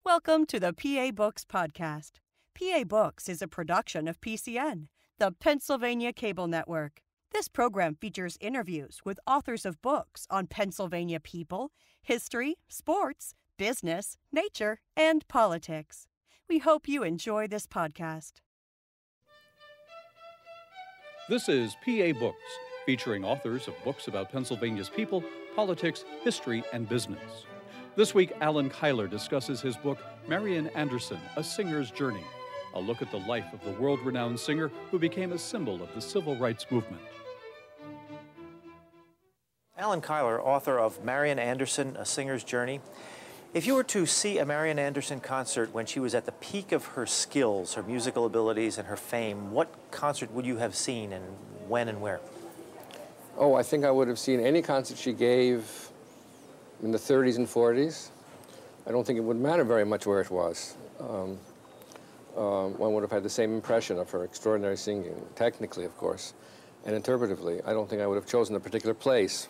Welcome to the PA Books podcast. PA Books is a production of PCN, the Pennsylvania Cable Network. This program features interviews with authors of books on Pennsylvania people, history, sports, business, nature, and politics. We hope you enjoy this podcast. This is PA Books, featuring authors of books about Pennsylvania's people, politics, history, and business. This week, Allan Keiler discusses his book, Marian Anderson, A Singer's Journey, a look at the life of the world-renowned singer who became a symbol of the civil rights movement. Allan Keiler, author of Marian Anderson, A Singer's Journey. If you were to see a Marian Anderson concert when she was at the peak of her skills, her musical abilities, and her fame, what concert would you have seen, and when and where? Oh, I think I would have seen any concert she gave in the 30s and 40s. I don't think it would matter very much where it was. One would have had the same impression of her extraordinary singing, technically, of course, and interpretively. I don't think I would have chosen a particular place,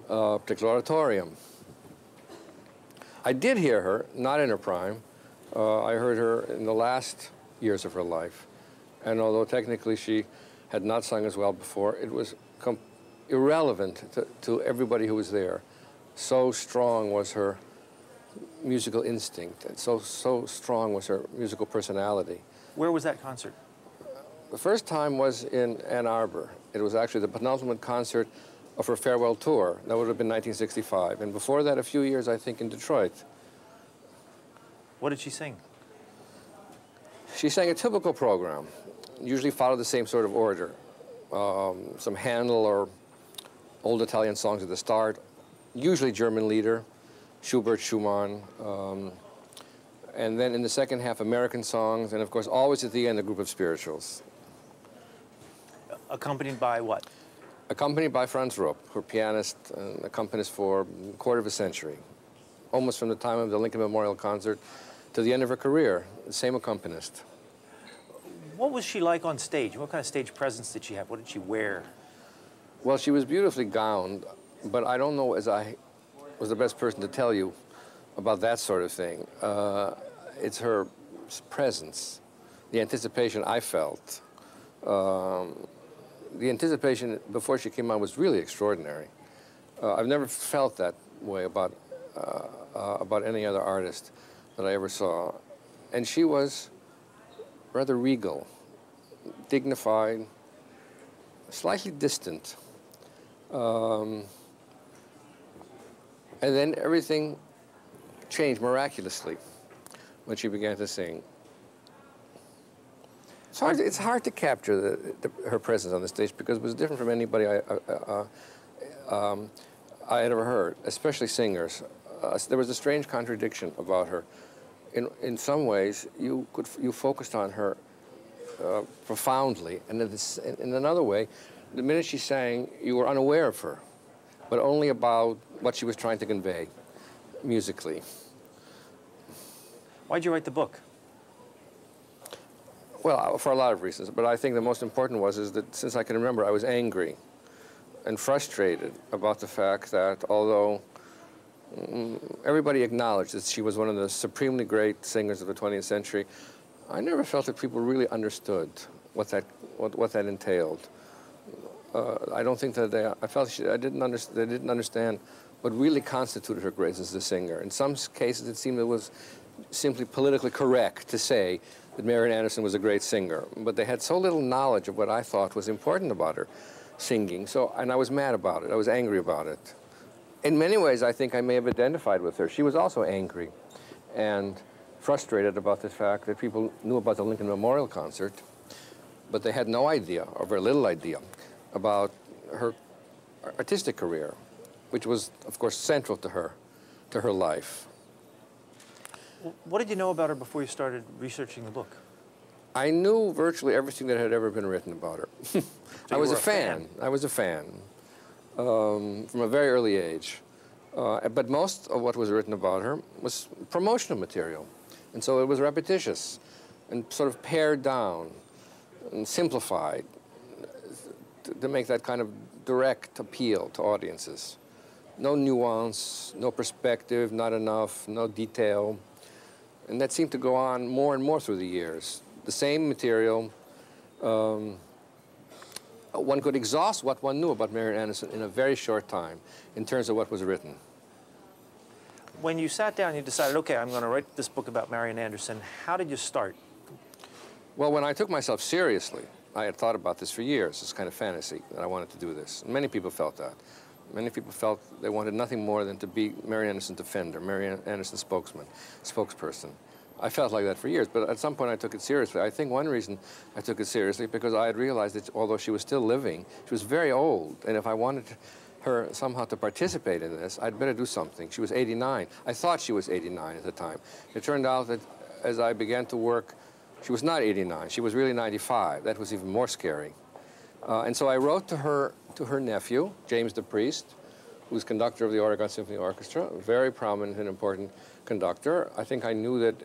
a particular auditorium. I did hear her, not in her prime. I heard her in the last years of her life. And although technically she had not sung as well before, it was irrelevant to everybody who was there. So strong was her musical instinct, and so strong was her musical personality. Where was that concert? The first time was in Ann Arbor. It was actually the penultimate concert of her farewell tour. That would have been 1965. And before that, a few years, I think, in Detroit. What did she sing? She sang a typical program, usually followed the same sort of order. Some Handel or old Italian songs at the start, usually German lieder, Schubert, Schumann, and then in the second half, American songs, and of course, always at the end, a group of spirituals. Accompanied by what? Accompanied by Franz Rupp, her pianist and accompanist for a quarter of a century, almost from the time of the Lincoln Memorial Concert to the end of her career, the same accompanist. What was she like on stage? What kind of stage presence did she have? What did she wear? Well, she was beautifully gowned, but I don't know as I was the best person to tell you about that sort of thing. It's her presence, the anticipation I felt. The anticipation before she came on was really extraordinary. I've never felt that way about any other artist that I ever saw. And she was rather regal, dignified, slightly distant. And then everything changed miraculously when she began to sing. It's hard to capture her presence on the stage because it was different from anybody I had ever heard, especially singers. There was a strange contradiction about her. In some ways, you focused on her profoundly, and in another way, the minute she sang, you were unaware of her, but only about what she was trying to convey musically. Why'd you write the book? Well, for a lot of reasons, but I think the most important is that since I can remember, I was angry and frustrated about the fact that although everybody acknowledged that she was one of the supremely great singers of the 20th century, I never felt that people really understood what that entailed. I don't think that they didn't understand what really constituted her greatness as a singer. In some cases, it seemed it was simply politically correct to say that Marian Anderson was a great singer, but they had so little knowledge of what I thought was important about her singing, and I was mad about it. I was angry about it. In many ways, I think I may have identified with her. She was also angry and frustrated about the fact that people knew about the Lincoln Memorial Concert, but they had no idea, or very little idea, about her artistic career, which was, of course, central to her life. What did you know about her before you started researching the book? I knew virtually everything that had ever been written about her. So I was a fan. I was a fan from a very early age. But most of what was written about her was promotional material. And so it was repetitious and sort of pared down and simplified to make that kind of direct appeal to audiences. No nuance, no perspective, not enough, no detail. And that seemed to go on more and more through the years. The same material, one could exhaust what one knew about Marian Anderson in a very short time in terms of what was written. When you sat down, you decided, okay, I'm going to write this book about Marian Anderson. How did you start? Well, when I took myself seriously, I had thought about this for years, this kind of fantasy, that I wanted to do this. Many people felt that. Many people felt they wanted nothing more than to be Marian Anderson's defender, Marian Anderson's spokesperson. I felt like that for years, but at some point I took it seriously. I think one reason I took it seriously because I had realized that although she was still living, she was very old, and if I wanted her somehow to participate in this, I'd better do something. She was 89. I thought she was 89 at the time. It turned out that as I began to work, she was not 89. She was really 95. That was even more scary. And so I wrote to her nephew, James the Priest, who's conductor of the Oregon Symphony Orchestra, a very prominent and important conductor. I think I knew that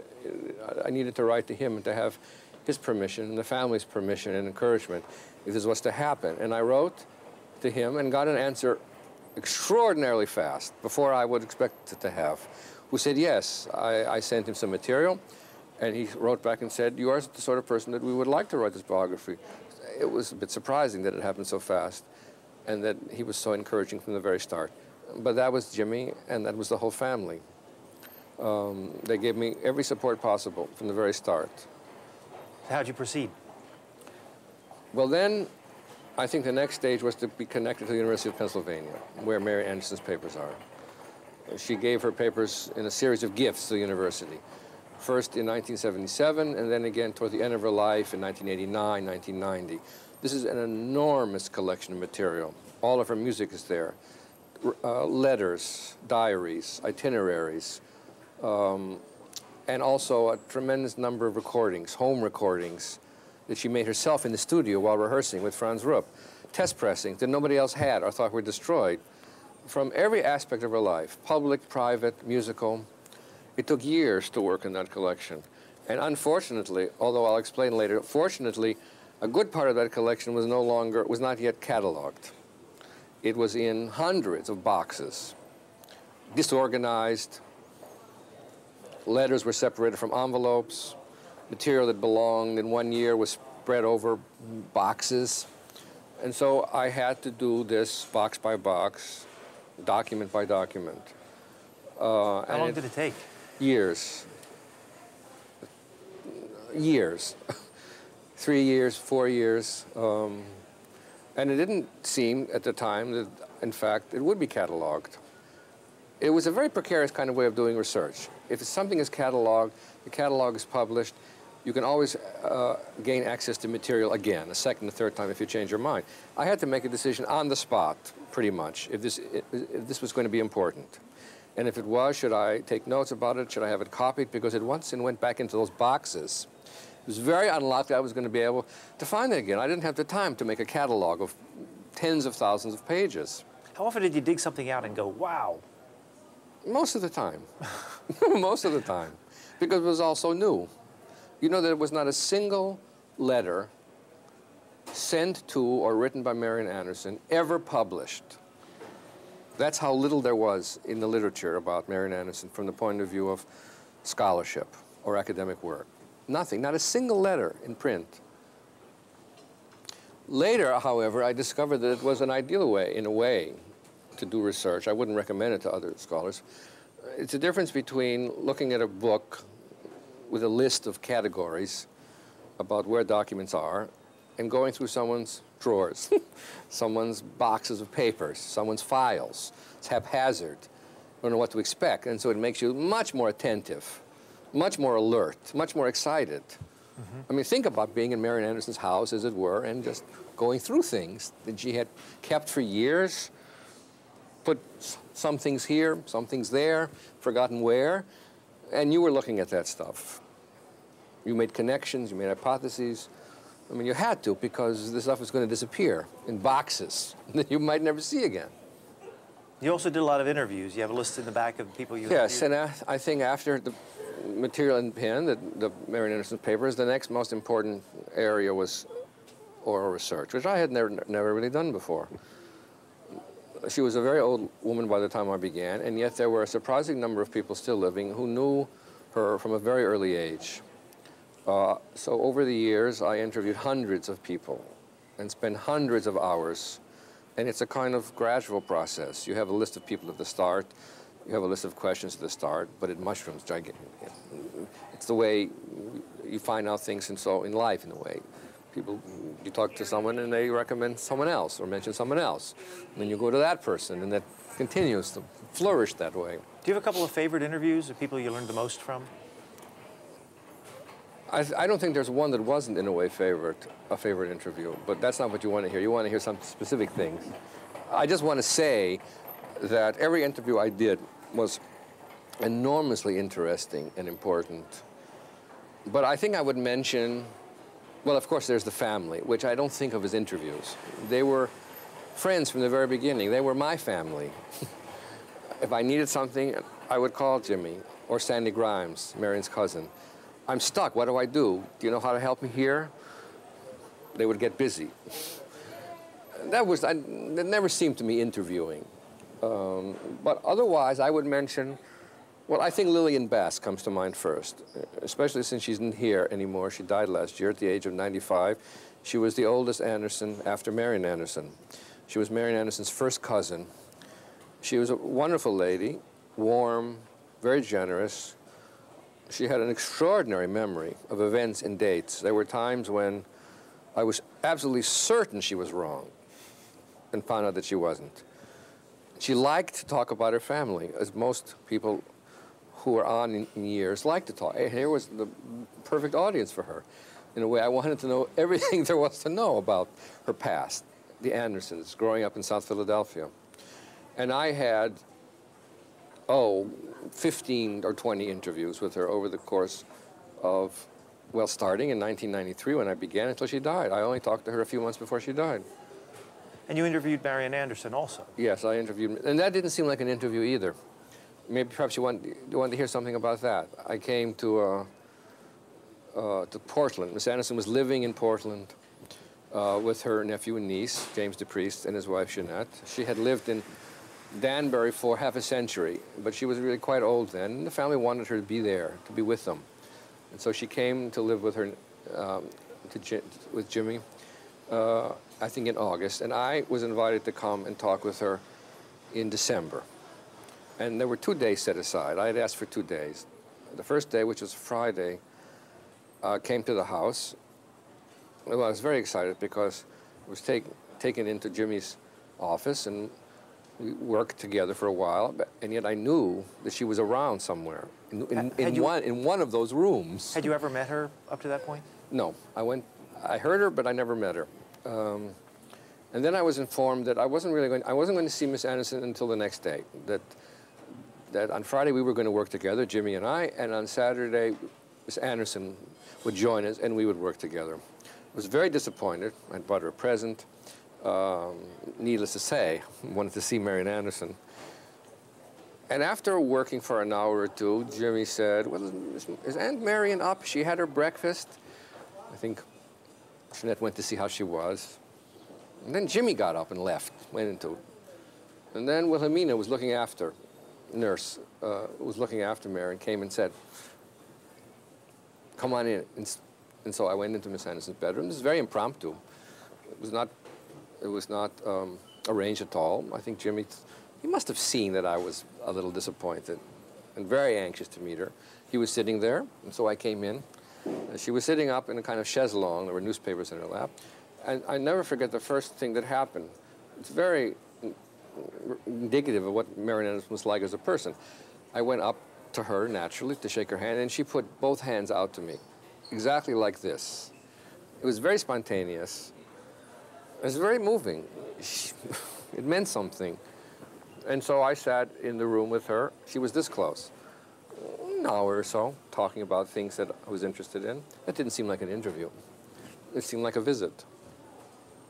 I needed to write to him and to have his permission and the family's permission and encouragement if this was to happen. And I wrote to him and got an answer extraordinarily fast, before I would expect it to have, who said yes. I sent him some material, and he wrote back and said, you are the sort of person that we would like to write this biography. It was a bit surprising that it happened so fast, and that he was so encouraging from the very start. But that was Jimmy, and that was the whole family. They gave me every support possible from the very start. How'd you proceed? Well, then, I think the next stage was to be connected to the University of Pennsylvania, where Marian Anderson's papers are. She gave her papers in a series of gifts to the university. First in 1977, and then again toward the end of her life in 1989, 1990. This is an enormous collection of material. All of her music is there. Letters, diaries, itineraries, and also a tremendous number of recordings, home recordings, that she made herself in the studio while rehearsing with Franz Rupp. Test pressings that nobody else had or thought were destroyed. From every aspect of her life, public, private, musical. It took years to work in that collection. And unfortunately, although I'll explain later, fortunately, a good part of that collection was not yet cataloged. It was in hundreds of boxes, disorganized. Letters were separated from envelopes. Material that belonged in one year was spread over boxes. And so I had to do this box by box, document by document. How long did it take? Years. Years. 3 years, 4 years. And it didn't seem at the time that, in fact, it would be cataloged. It was a very precarious kind of way of doing research. If something is cataloged, the catalog is published, you can always gain access to material again, a second, a third time if you change your mind. I had to make a decision on the spot, pretty much, if this was going to be important. And if it was, should I take notes about it? Should I have it copied? Because it once went back into those boxes. It was very unlikely I was going to be able to find it again. I didn't have the time to make a catalog of tens of thousands of pages. How often did you dig something out and go, wow? Most of the time. Most of the time. Because it was all so new. You know, there was not a single letter sent to or written by Marian Anderson ever published. That's how little there was in the literature about Marian Anderson from the point of view of scholarship or academic work. Nothing, not a single letter in print. Later, however, I discovered that it was an ideal way, in a way, to do research. I wouldn't recommend it to other scholars. It's a difference between looking at a book with a list of categories about where documents are and going through someone's drawers, someone's boxes of papers, someone's files. It's haphazard. You don't know what to expect, and so it makes you much more attentive, much more alert, much more excited. I mean, think about being in Marian Anderson's house, as it were, and just going through things that she had kept for years, put some things here, some things there, forgotten where, and you were looking at that stuff. You made connections, you made hypotheses. I mean, you had to, because the stuff was going to disappear in boxes that you might never see again. You also did a lot of interviews. You have a list in the back of people you Yes, interviewed. and I think after the material in pen, the Marian Anderson papers, the next most important area was oral research, which I had never really done before. She was a very old woman by the time I began, and yet there were a surprising number of people still living who knew her from a very early age. So over the years, I interviewed hundreds of people and spent hundreds of hours. And it's a kind of gradual process. You have a list of people at the start, you have a list of questions at the start, but it mushrooms. It's the way you find out things in life, in a way. You talk to someone and they recommend someone else or mention someone else. And then you go to that person and that continues to flourish that way. Do you have a couple of favorite interviews of people you learned the most from? I don't think there's one that wasn't, in a way, a favorite interview, but that's not what you want to hear. You want to hear some specific things. I just want to say that every interview I did was enormously interesting and important. But I think I would mention, well, of course, there's the family, which I don't think of as interviews. They were friends from the very beginning. They were my family. If I needed something, I would call Jimmy or Sandy Grimes, Marian's cousin. I'm stuck, what do I do? Do you know how to help me here? They would get busy. That never seemed to me interviewing. But otherwise, I would mention, well, I think Lillian Bass comes to mind first, especially since she's not here anymore. She died last year at the age of 95. She was the oldest Anderson after Marian Anderson. She was Marian Anderson's first cousin. She was a wonderful lady, warm, very generous. She had an extraordinary memory of events and dates. There were times when I was absolutely certain she was wrong and found out that she wasn't. She liked to talk about her family, as most people who were on in years like to talk. Here was the perfect audience for her. In a way, I wanted to know everything there was to know about her past, the Andersons, growing up in South Philadelphia. And I had, 15 or 20 interviews with her over the course of, well, starting in 1993 when I began until she died. I only talked to her a few months before she died. And you interviewed Marian Anderson also? Yes, I interviewed, and that didn't seem like an interview either. Maybe perhaps you want to hear something about that. I came to Portland. Miss Anderson was living in Portland with her nephew and niece, James DePriest, and his wife, Jeanette. She had lived in Danbury for half a century, but she was really quite old then, and the family wanted her to be there, to be with them. And so she came to live with her, with Jimmy, I think in August, and I was invited to come and talk with her in December. And there were 2 days set aside. I had asked for 2 days. The first day, which was Friday, came to the house. Well, I was very excited because I was taken into Jimmy's office, and we worked together for a while, and yet I knew that she was around somewhere in one of those rooms. Had you ever met her up to that point? No, I heard her, but I never met her. And then I was informed that I wasn't going to see Miss Anderson until the next day. That on Friday we were going to work together, Jimmy and I, and on Saturday Miss Anderson would join us and we would work together. I was very disappointed. I bought her a present. Needless to say, I wanted to see Marian Anderson. And after working for an hour or two, Jimmy said, well, is Aunt Marian up? She had her breakfast. I think Jeanette went to see how she was. And then Jimmy got up and left, went into. And then Wilhelmina was looking after, nurse, was looking after Marian, came and said, come on in. And so I went into Miss Anderson's bedroom. This is very impromptu. It was not arranged at all. I think Jimmy, he must have seen that I was a little disappointed and very anxious to meet her. He was sitting there, and so I came in. And she was sitting up in a kind of chaise longue. There were newspapers in her lap. And I never forget the first thing that happened. It's very indicative of what Marian Anderson was like as a person. I went up to her, naturally, to shake her hand, and she put both hands out to me, exactly like this. It was very spontaneous. It was very moving. It meant something. And so I sat in the room with her. She was this close. An hour or so, talking about things that I was interested in. It didn't seem like an interview. It seemed like a visit.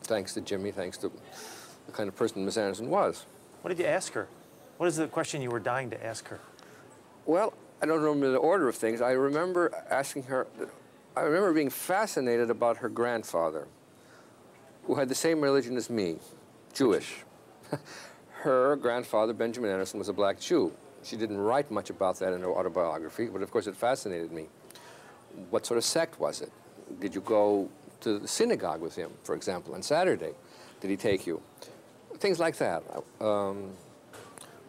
Thanks to Jimmy, thanks to the kind of person Miss Anderson was. What did you ask her? What is the question you were dying to ask her? Well, I don't remember the order of things. I remember asking her, I remember being fascinated about her grandfather, who had the same religion as me, Jewish. Her grandfather, Benjamin Anderson, was a black Jew. She didn't write much about that in her autobiography, but of course it fascinated me. What sort of sect was it? Did you go to the synagogue with him, for example, on Saturday? Did he take you? Things like that.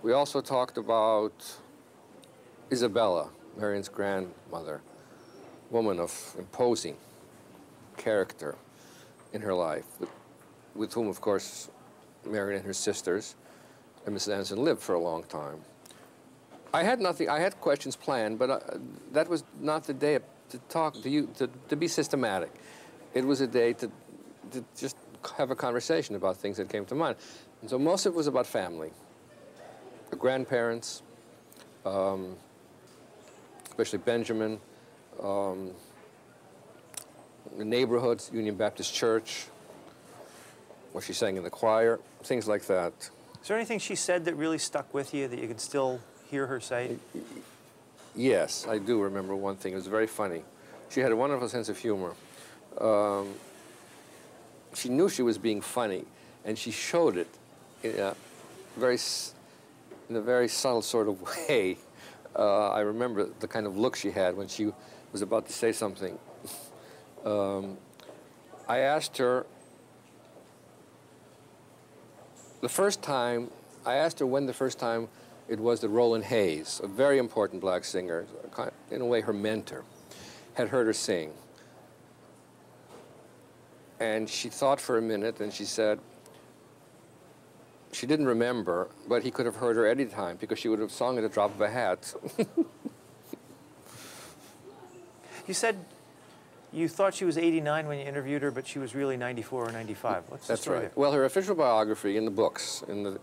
We also talked about Isabella, Marian's grandmother, woman of imposing character in her life, with whom, of course, Marian and her sisters and Mrs. Anderson lived for a long time. I had nothing, I had questions planned, but that was not the day to talk to you, to be systematic. It was a day to just have a conversation about things that came to mind. And so most of it was about family. The grandparents, especially Benjamin, the neighborhoods, Union Baptist Church, what she sang in the choir, things like that. Is there anything she said that really stuck with you that you can still hear her say? Yes, I do remember one thing. It was very funny. She had a wonderful sense of humor. She knew she was being funny, and she showed it in a very subtle sort of way. I remember the kind of look she had when she was about to say something. I asked her when the first time it was that Roland Hayes, a very important black singer, in a way her mentor, had heard her sing. And she thought for a minute, and she said she didn't remember, but he could have heard her any time because she would have sung at the drop of a hat. You said you thought she was 89 when you interviewed her, but she was really 94 or 95. What's the story there? Well, her official biography in the books, in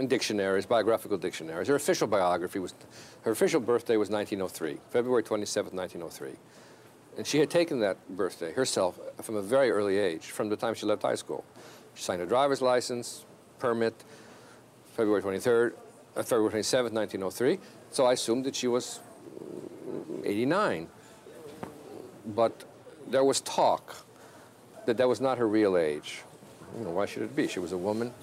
dictionaries, biographical dictionaries, her official biography was, her official birthday was 1903, February 27th, 1903. And she had taken that birthday herself from a very early age, from the time she left high school. She signed a driver's license, permit, February 27th, 1903. So I assumed that she was 89. But there was talk that that was not her real age. You know, why should it be? She was a woman.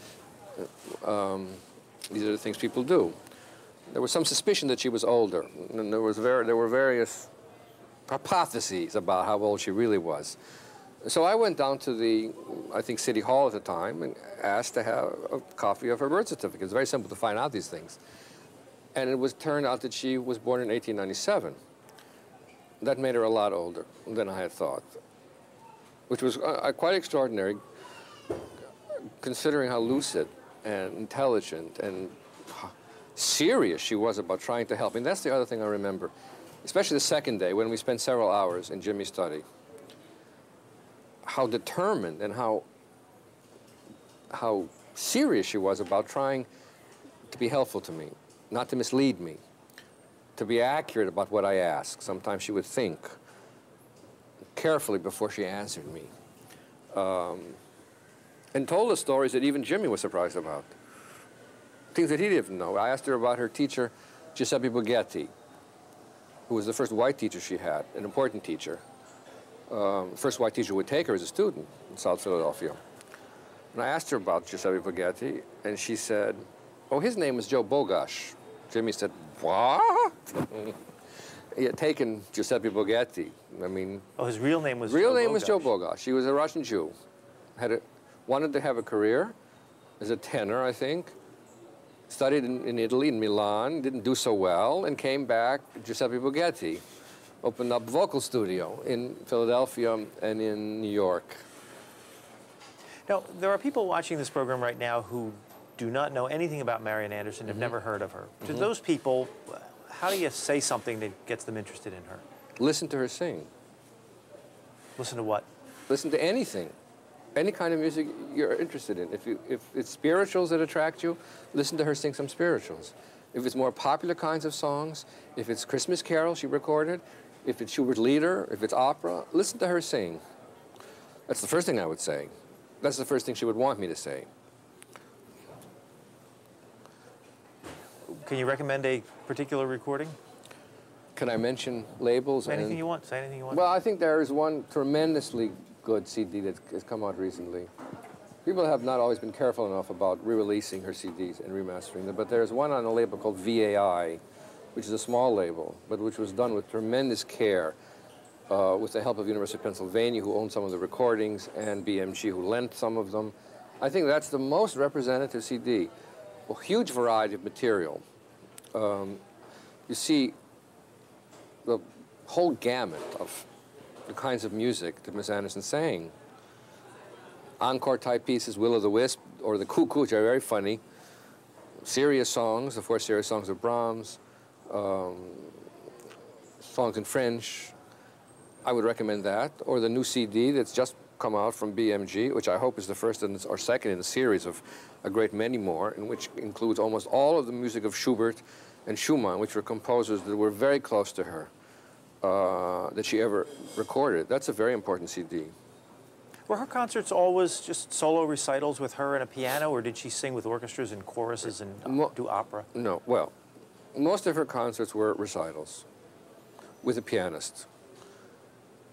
These are the things people do. There was some suspicion that she was older, and there were various hypotheses about how old she really was. So I went down to the, I think, City Hall at the time and asked to have a copy of her birth certificate. It's very simple to find out these things. And it turned out that she was born in 1897. That made her a lot older than I had thought, which was quite extraordinary, considering how lucid and intelligent and serious she was about trying to help. And that's the other thing I remember, especially the second day when we spent several hours in Jimmy's study. How determined and how serious she was about trying to be helpful to me, not to mislead me, to be accurate about what I asked. Sometimes she would think carefully before she answered me. And told us stories that even Jimmy was surprised about. Things that he didn't know. I asked her about her teacher, Giuseppe Bughetti, who was the first white teacher she had, an important teacher. First white teacher would take her as a student in South Philadelphia. And I asked her about Giuseppe Bughetti, and she said, oh, his name was Joe Bogash. Jimmy said, what? He had taken Giuseppe Bughetti. I mean... Oh, his real name was Joe Bogash. He was a Russian Jew. Wanted to have a career as a tenor, I think. Studied in Italy, in Milan, didn't do so well, and came back, Giuseppe Bughetti. Opened up a vocal studio in Philadelphia and in New York. Now, there are people watching this program right now who do not know anything about Marian Anderson, have never heard of her. To those people, how do you say something that gets them interested in her? Listen to her sing. Listen to what? Listen to anything. Any kind of music you're interested in. If it's spirituals that attract you, listen to her sing some spirituals. If it's more popular kinds of songs, if it's Christmas carols she recorded, if it's Schubert Lieder, if it's opera, listen to her sing. That's the first thing I would say. That's the first thing she would want me to say. Can you recommend a particular recording? Can I mention labels? Anything you want. Say anything you want. Well, I think there is one tremendously good CD that has come out recently. People have not always been careful enough about re-releasing her CDs and remastering them, but there's one on a label called VAI, which is a small label, but which was done with tremendous care with the help of University of Pennsylvania, who owned some of the recordings, and BMG, who lent some of them. I think that's the most representative CD. A huge variety of material. You see the whole gamut of the kinds of music that Miss Anderson sang. Encore-type pieces, Will o' the Wisp, or the Cuckoo, which are very funny. Serious songs, the 4 serious songs of Brahms. Songs in French. I would recommend that. Or the new CD that's just come out from BMG, which I hope is the first or second in a series of a great many more, in which includes almost all of the music of Schubert and Schumann, which were composers that were very close to her, that she ever recorded. That's a very important CD. Were her concerts always just solo recitals with her and a piano, or did she sing with orchestras and choruses and do opera? No, well, most of her concerts were recitals with a pianist.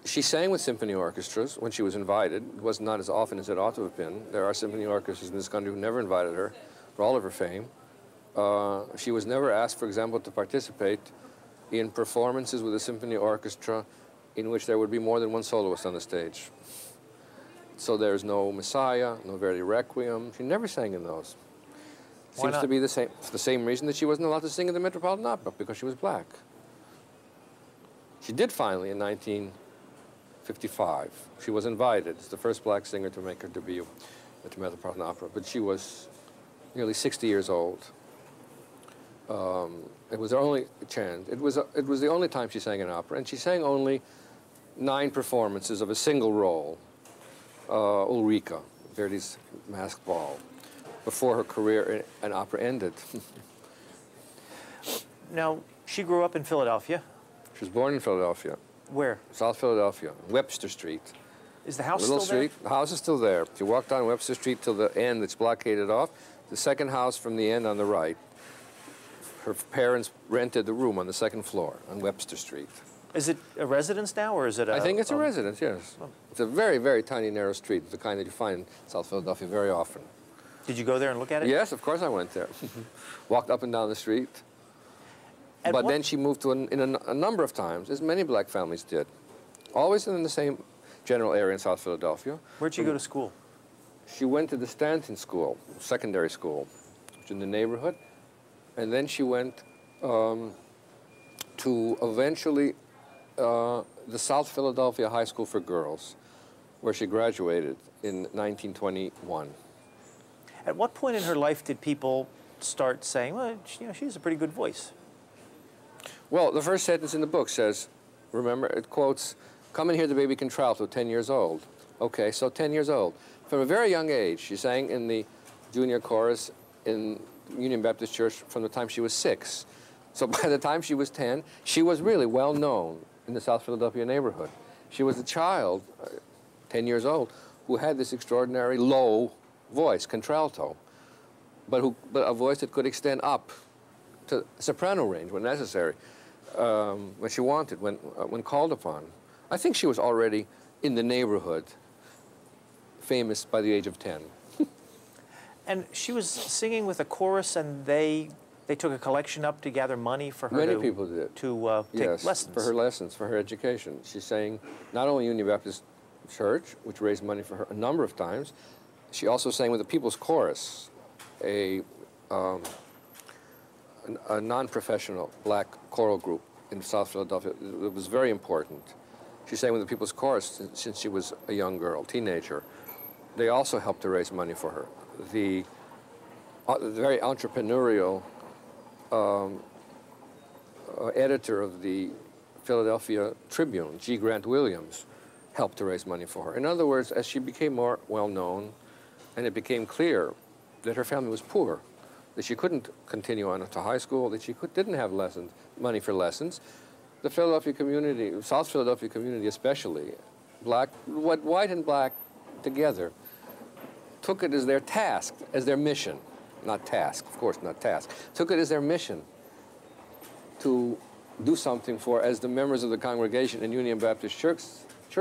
She sang with symphony orchestras when she was invited. It was not as often as it ought to have been. There are symphony orchestras in this country who never invited her, for all of her fame. She was never asked, for example, to participate in performances with a symphony orchestra in which there would be more than one soloist on the stage. So there's no Messiah, no Verdi Requiem. She never sang in those. Seems to be the same reason that she wasn't allowed to sing in the Metropolitan Opera, because she was black. She did finally in 1955. She was invited as the first black singer to make her debut at the Metropolitan Opera, but she was nearly 60 years old. It was her only chance. It was the only time she sang an opera, and she sang only 9 performances of a single role, Ulrika, Verdi's Masked Ball, before her career in opera ended. Now, she grew up in Philadelphia. She was born in Philadelphia. Where? South Philadelphia, Webster Street. Is the house Little still there? street. The house is still there. If you walk down Webster Street till the end, it's blockaded off. The second house from the end on the right. Her parents rented the room on the second floor on Webster Street. Is it a residence now, or is it a... I think it's a residence, yes. It's a very, very tiny, narrow street, the kind that you find in South Philadelphia very often. Did you go there and look at it? Yes, of course I went there. Walked up and down the street. But then she moved to a number of times, as many black families did. Always in the same general area in South Philadelphia. Where'd she go to school? She went to the Stanton School, secondary school, which is in the neighborhood. And then she went to eventually the South Philadelphia High School for Girls, where she graduated in 1921. At what point in her life did people start saying, well, she has a pretty good voice? Well, the first sentence in the book says, remember, it quotes, "Come and hear the baby contralto, 10 years old." Okay, so 10 years old. From a very young age, she sang in the junior chorus in Union Baptist Church from the time she was 6. So by the time she was 10, she was really well known in the South Philadelphia neighborhood. She was a child, 10 years old, who had this extraordinary low voice, contralto, but a voice that could extend up to soprano range when necessary, when she wanted, when called upon. I think she was already in the neighborhood, famous by the age of 10. And she was singing with a chorus, and they took a collection up to gather money for her. Many people did. To take lessons. For her lessons, for her education. She sang not only Union Baptist Church, which raised money for her a number of times, she also sang with the People's Chorus, a non-professional black choral group in South Philadelphia. It was very important. She sang with the People's Chorus since she was a young girl, teenager. They also helped to raise money for her. The very entrepreneurial editor of the Philadelphia Tribune, G. Grant Williams, helped to raise money for her. In other words, as she became more well-known, and it became clear that her family was poor, that she couldn't continue on to high school, that she didn't have money for lessons, the Philadelphia community, South Philadelphia community especially, white and black together, took it as their task, as their mission, not task, of course not task, took it as their mission to do something for, as the members of the congregation in Union Baptist Church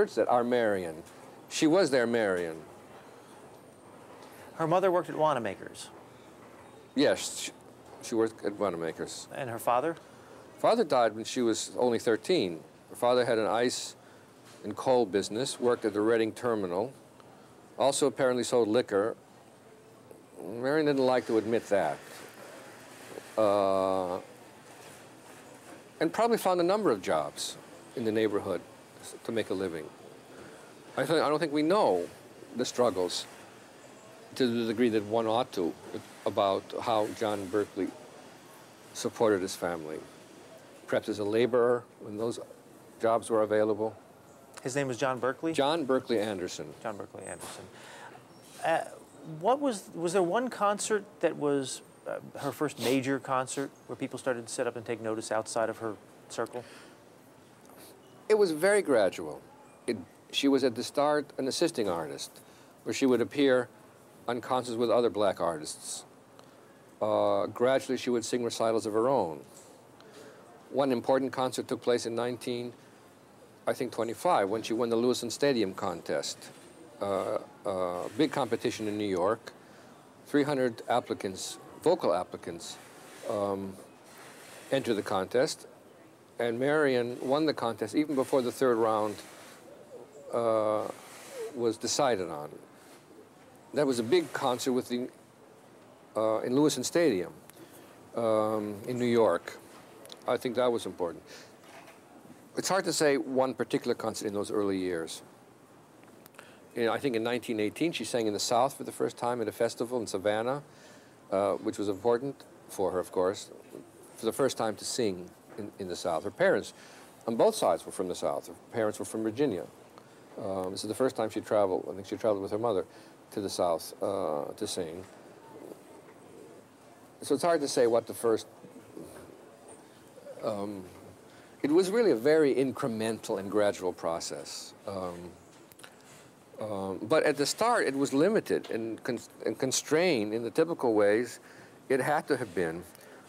said, our Marian. She was their Marian. Her mother worked at Wanamaker's. Yes, she worked at Wanamaker's. And her father? Father died when she was only 13. Her father had an ice and coal business, worked at the Reading terminal, also apparently sold liquor. Marian didn't like to admit that. And probably found a number of jobs in the neighborhood to make a living. I don't think we know the struggles to the degree that one ought to about how John Berkeley supported his family. Perhaps as a laborer when those jobs were available. His name was John Berkeley? John Berkeley Anderson. John Berkeley Anderson. Was there one concert that was her first major concert where people started to sit up and take notice outside of her circle? It was very gradual. She was at the start an assisting artist, where she would appear on concerts with other black artists. Gradually, she would sing recitals of her own. One important concert took place in 1925, when she won the Lewiston Stadium contest. Big competition in New York. 300 applicants, vocal applicants, entered the contest. And Marian won the contest even before the third round was decided on. That was a big concert with in Lewiston Stadium in New York. I think that was important. It's hard to say one particular concert in those early years. I think in 1918 she sang in the South for the first time at a festival in Savannah, which was important for her, of course, for the first time to sing in the South. Her parents on both sides were from the South. Her parents were from Virginia. This is the first time she traveled. I think she traveled with her mother to the South to sing. So it's hard to say what the first... it was really a very incremental and gradual process. But at the start, it was limited and constrained in the typical ways it had to have been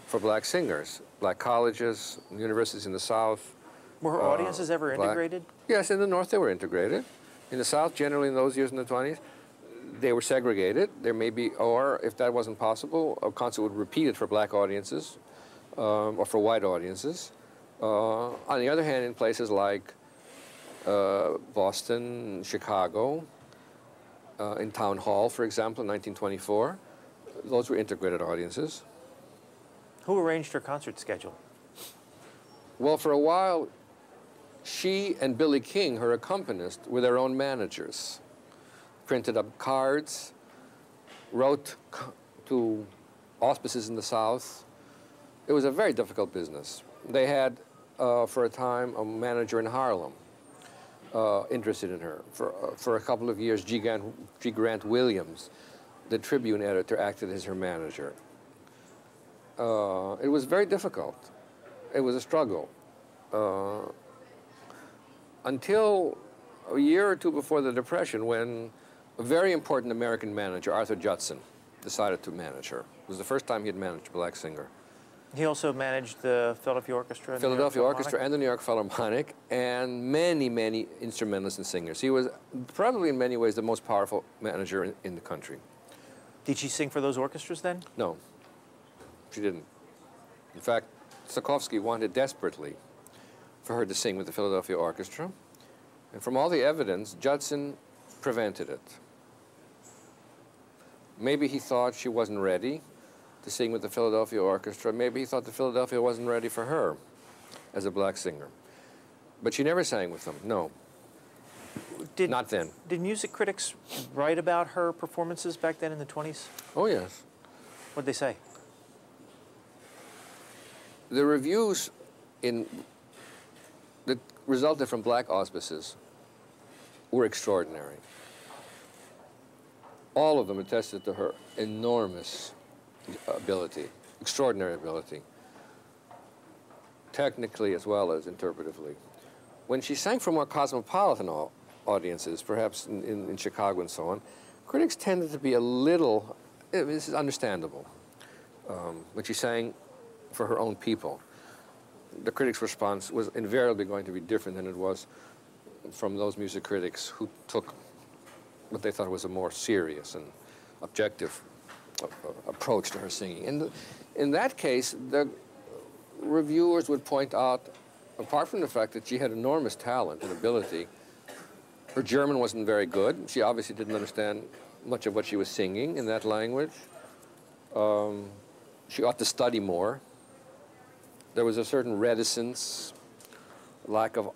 for black singers, black colleges, universities in the South. Were her audiences ever integrated? Yes, in the North they were integrated. In the South, generally in those years in the 20s, they were segregated. There may be, or if that wasn't possible, a concert would repeat it for black audiences or for white audiences. On the other hand, in places like Boston, Chicago, in Town Hall, for example, in 1924, those were integrated audiences. Who arranged her concert schedule? Well, for a while, she and Billy King, her accompanist, were their own managers. Printed up cards, wrote to auspices in the South. It was a very difficult business. They had, for a time, a manager in Harlem interested in her. For a couple of years, G. Grant Williams, the Tribune editor, acted as her manager. It was very difficult. It was a struggle. Until a year or two before the Depression, when a very important American manager, Arthur Judson, decided to manage her. It was the first time he had managed a black singer. He also managed the Philadelphia Orchestra? Philadelphia Orchestra and the New York Philharmonic, and many, many instrumentalists and singers. He was probably in many ways the most powerful manager in the country. Did she sing for those orchestras then? No, she didn't. In fact, Stokowski wanted desperately for her to sing with the Philadelphia Orchestra, and from all the evidence, Judson prevented it. Maybe he thought she wasn't ready to sing with the Philadelphia Orchestra. Maybe he thought the Philadelphia wasn't ready for her as a black singer. But she never sang with them, no. Not then. Did music critics write about her performances back then in the 20s? Oh, yes. What'd they say? The reviews that resulted from black auspices were extraordinary. All of them attested to her enormous ability, extraordinary ability, technically as well as interpretively. When she sang for more cosmopolitan audiences, perhaps in Chicago and so on, critics tended to be a little, this is understandable. When she sang for her own people, the critics' response was invariably going to be different than it was from those music critics who took what they thought was a more serious and objective approach to her singing. And in that case, the reviewers would point out, apart from the fact that she had enormous talent and ability, her German wasn't very good. She obviously didn't understand much of what she was singing in that language. She ought to study more. There was a certain reticence, lack of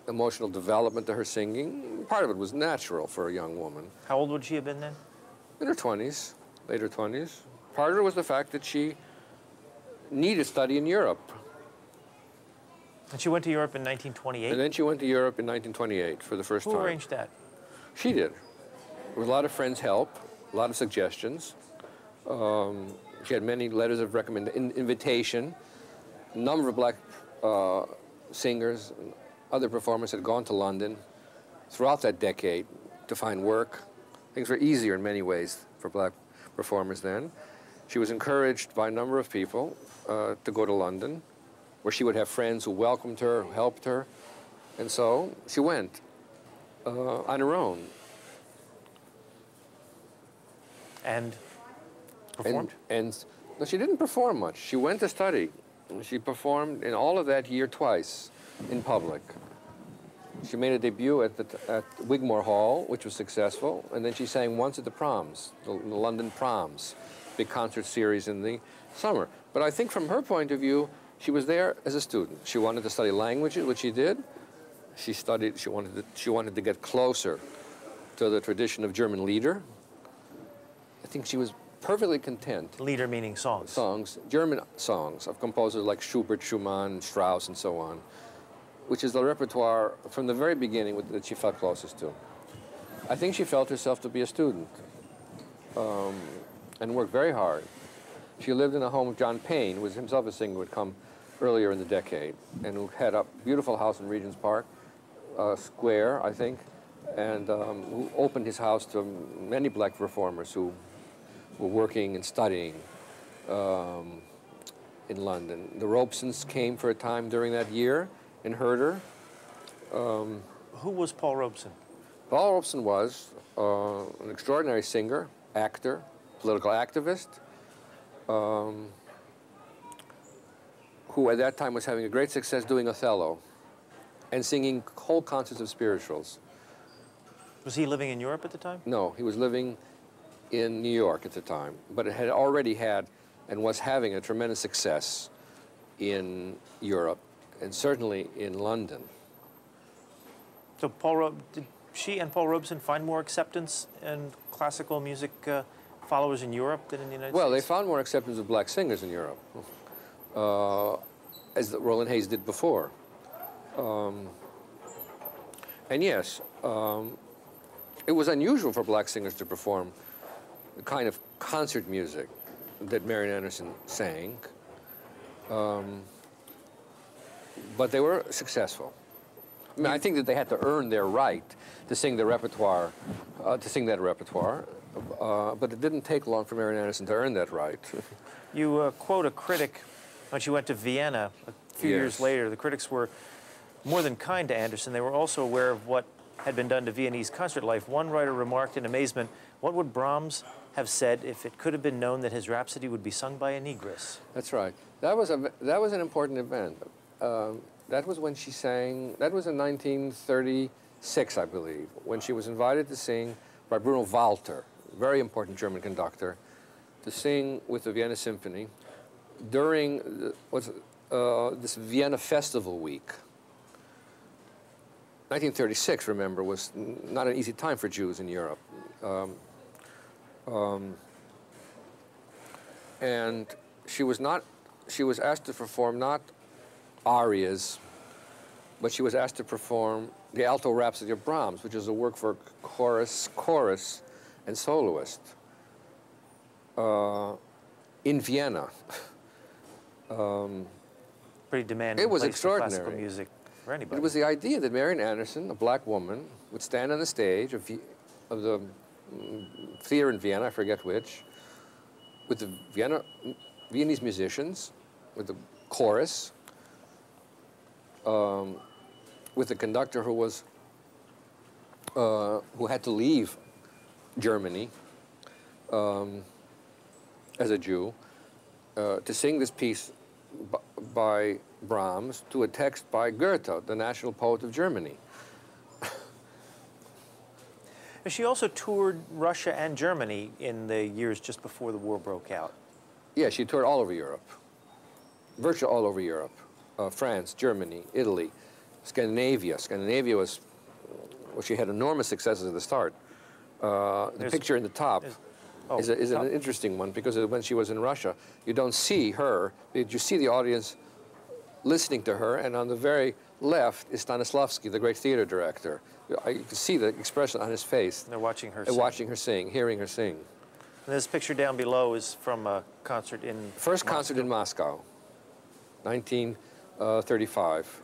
emotional development to her singing. Part of it was natural for a young woman. How old would she have been then? In her 20s, later 20s. Part of it was the fact that she needed study in Europe. And she went to Europe in 1928? And then she went to Europe in 1928 for the first time. Who arranged that? She did. With a lot of friends' help, a lot of suggestions. She had many letters of invitation. A number of black singers and other performers had gone to London throughout that decade to find work. Things were easier in many ways for black performers then. She was encouraged by a number of people to go to London, where she would have friends who welcomed her, who helped her. And so she went on her own. And performed? And no, she didn't perform much. She went to study. She performed in all of that year twice in public. She made a debut at Wigmore Hall, which was successful, and then she sang once at the Proms, the London Proms, big concert series in the summer. But I think from her point of view, she was there as a student. She wanted to study languages, which she did. She wanted to get closer to the tradition of German Lieder. I think she was perfectly content. Lieder meaning songs? Songs, German songs of composers like Schubert, Schumann, Strauss, and so on, which is the repertoire from the very beginning that she felt closest to. I think she felt herself to be a student and worked very hard. She lived in the home of John Payne, who was himself a singer, who had come earlier in the decade, and who had a beautiful house in Regent's Park Square, I think, and who opened his house to many black performers who were working and studying in London. The Robesons came for a time during that year and heard her. Who was Paul Robeson? Paul Robeson was an extraordinary singer, actor, political activist, who at that time was having a great success doing Othello and singing whole concerts of spirituals. Was he living in Europe at the time? No, he was living in New York at the time, but it had already had and was having a tremendous success in Europe and certainly in London. So did she and Paul Robeson find more acceptance in classical music followers in Europe than in the United States? Well, they found more acceptance of black singers in Europe, as Roland Hayes did before. And yes, it was unusual for black singers to perform the kind of concert music that Marian Anderson sang, but they were successful. I mean, I think that they had to earn their right to sing the repertoire, but it didn't take long for Marian Anderson to earn that right. You quote a critic when she went to Vienna a few years later. The critics were more than kind to Anderson. They were also aware of what had been done to Viennese concert life. One writer remarked in amazement, "What would Brahms have said if it could have been known that his Rhapsody would be sung by a negress?" That's right. That was an important event. That was when she sang, that was in 1936, I believe, when she was invited to sing by Bruno Walter, a very important German conductor, to sing with the Vienna Symphony during this Vienna Festival Week. 1936, remember, was not an easy time for Jews in Europe. And she was asked to perform not arias, but she was asked to perform the Alto Rhapsody of Brahms, which is a work for chorus, and soloist in Vienna. Pretty demanding. It was place for extraordinary. classical music for anybody. It was the idea that Marian Anderson, a black woman, would stand on the stage of the theater in Vienna, I forget which, with the Viennese musicians, with the chorus, with the conductor who had to leave Germany as a Jew, to sing this piece by Brahms to a text by Goethe, the national poet of Germany. She also toured Russia and Germany in the years just before the war broke out. Yeah, she toured all over Europe, virtually all over Europe. France, Germany, Italy, Scandinavia. Scandinavia was, well, she had enormous successes at the start. The picture in the top is an interesting one, because when she was in Russia, you don't see her, you see the audience listening to her, and on the very left is Stanislavski, the great theater director. You can see the expression on his face. They're watching her sing. sing. Watching her sing, hearing her sing. And this picture down below is from a concert in First concert in Moscow, 1935.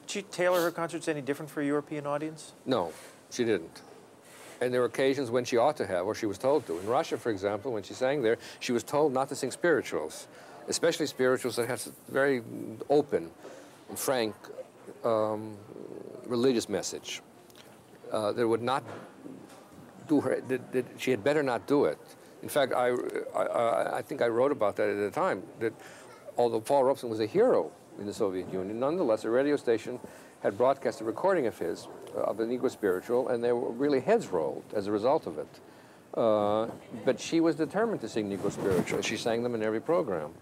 Did she tailor her concerts any different for a European audience? No, she didn't. And there were occasions when she ought to have, or she was told to. In Russia, for example, when she sang there, she was told not to sing spirituals, especially spirituals that have a very open and frank religious message. That would not do her, that she had better not do it. In fact, I think I wrote about that at the time, that although Paul Robeson was a hero in the Soviet Union, nonetheless, a radio station had broadcast a recording of his, of an Negro spiritual, and there were really heads rolled as a result of it. But she was determined to sing Negro spirituals. She sang them in every program.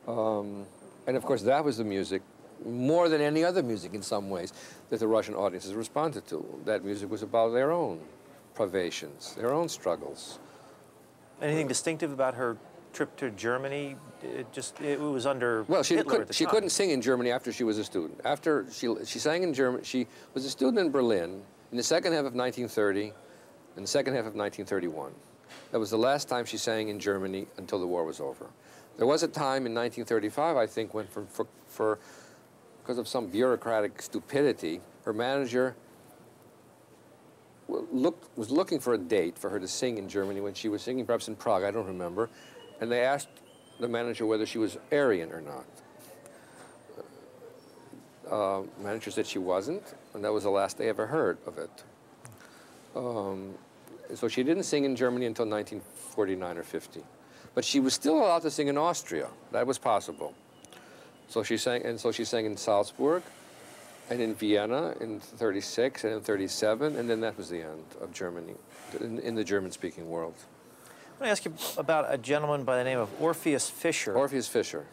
And of course, that was the music, more than any other music in some ways, that the Russian audiences responded to. That music was about their own privations, their own struggles. Anything distinctive about her trip to Germany? It was under well, she Hitler at the time. couldn't sing in Germany after she was a student. After she sang in Germany, she was a student in Berlin in the second half of 1930 and the second half of 1931. That was the last time she sang in Germany until the war was over. There was a time in 1935, I think, when because of some bureaucratic stupidity, her manager was looking for a date for her to sing in Germany when she was singing, perhaps in Prague, I don't remember, and they asked the manager whether she was Aryan or not. Manager said she wasn't, and that was the last they ever heard of it. So she didn't sing in Germany until 1949 or 50. But she was still allowed to sing in Austria. That was possible. So she sang in Salzburg, and in Vienna in 36 and in 37, and then that was the end of Germany, in the German-speaking world. I want to ask you about a gentleman by the name of Orpheus Fischer. Orpheus Fischer.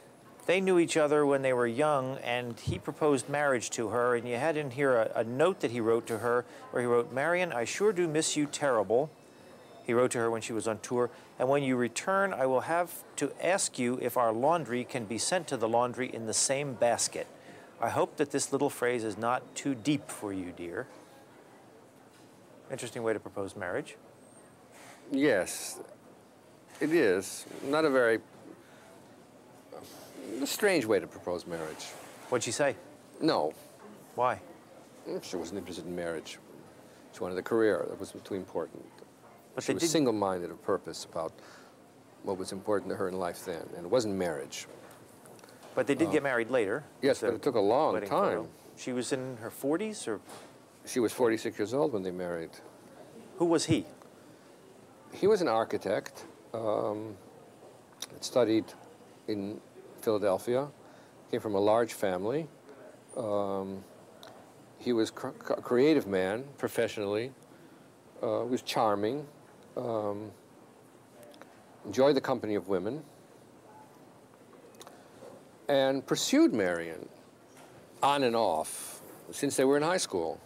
They knew each other when they were young, and he proposed marriage to her, and you had in here a note that he wrote to her, where he wrote, "Marian, I sure do miss you terrible." He wrote to her when she was on tour, "And when you return, I will have to ask you if our laundry can be sent to the laundry in the same basket. I hope that this little phrase is not too deep for you, dear." Interesting way to propose marriage. Yes, it is. Not a very strange way to propose marriage. What'd she say? No. Why? She wasn't interested in marriage. She wanted a career. That was too important. But she was single-minded of purpose about what was important to her in life then, and it wasn't marriage. But they did get married later. Yes, but it took a long time. Photo. She was in her 40s, or? She was 46 years old when they married. Who was he? He was an architect, studied in Philadelphia, came from a large family. He was a creative man, professionally, was charming, enjoyed the company of women, and pursued Marian on and off since they were in high school.